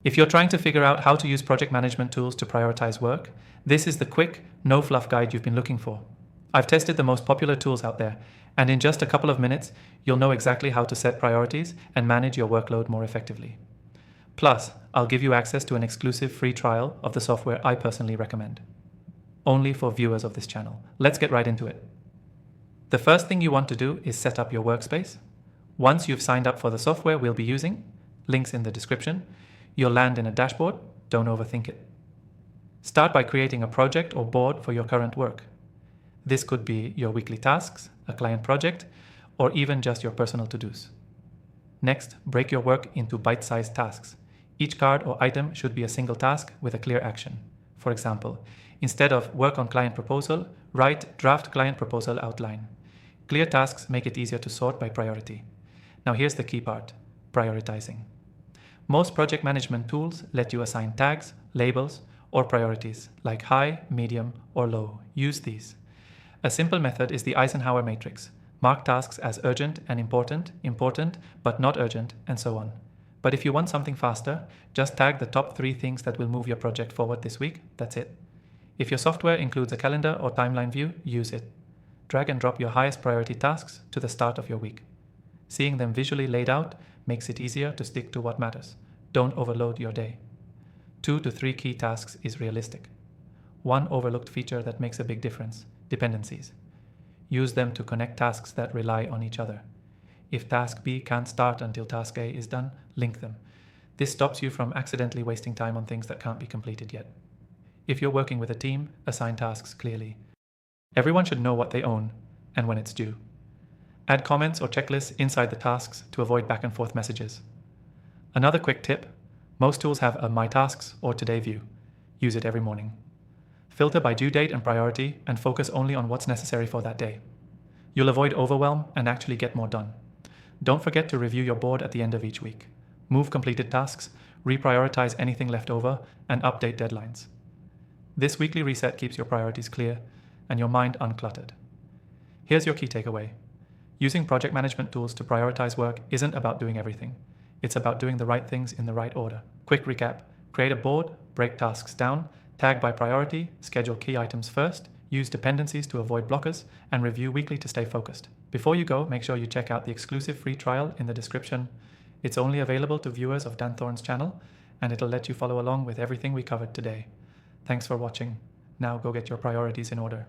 If you're trying to figure out how to use project management tools to prioritize work, this is the quick, no-fluff guide you've been looking for. I've tested the most popular tools out there, and in just a couple of minutes, you'll know exactly how to set priorities and manage your workload more effectively. Plus, I'll give you access to an exclusive free trial of the software I personally recommend. Only for viewers of this channel. Let's get right into it. The first thing you want to do is set up your workspace. Once you've signed up for the software we'll be using, links in the description, you'll land in a dashboard. Don't overthink it. Start by creating a project or board for your current work. This could be your weekly tasks, a client project, or even just your personal to-dos. Next, break your work into bite-sized tasks. Each card or item should be a single task with a clear action. For example, instead of work on client proposal, write draft client proposal outline. Clear tasks make it easier to sort by priority. Now here's the key part, prioritizing. Most project management tools let you assign tags, labels, or priorities like high, medium, or low. Use these. A simple method is the Eisenhower matrix. Mark tasks as urgent and important, important, but not urgent, and so on. But if you want something faster, just tag the top 3 things that will move your project forward this week. That's it. If your software includes a calendar or timeline view, use it. Drag and drop your highest priority tasks to the start of your week. Seeing them visually laid out makes it easier to stick to what matters. Don't overload your day. 2 to 3 key tasks is realistic. One overlooked feature that makes a big difference, dependencies. Use them to connect tasks that rely on each other. If task B can't start until task A is done, link them. This stops you from accidentally wasting time on things that can't be completed yet. If you're working with a team, assign tasks clearly. Everyone should know what they own and when it's due. Add comments or checklists inside the tasks to avoid back and forth messages. Another quick tip, most tools have a My Tasks or Today view. Use it every morning. Filter by due date and priority and focus only on what's necessary for that day. You'll avoid overwhelm and actually get more done. Don't forget to review your board at the end of each week. Move completed tasks, reprioritize anything left over, and update deadlines. This weekly reset keeps your priorities clear and your mind uncluttered. Here's your key takeaway. Using project management tools to prioritize work isn't about doing everything. It's about doing the right things in the right order. Quick recap. Create a board, break tasks down, tag by priority, schedule key items first, use dependencies to avoid blockers, and review weekly to stay focused. Before you go, make sure you check out the exclusive free trial in the description. It's only available to viewers of Dan Thorne's channel, and it'll let you follow along with everything we covered today. Thanks for watching. Now go get your priorities in order.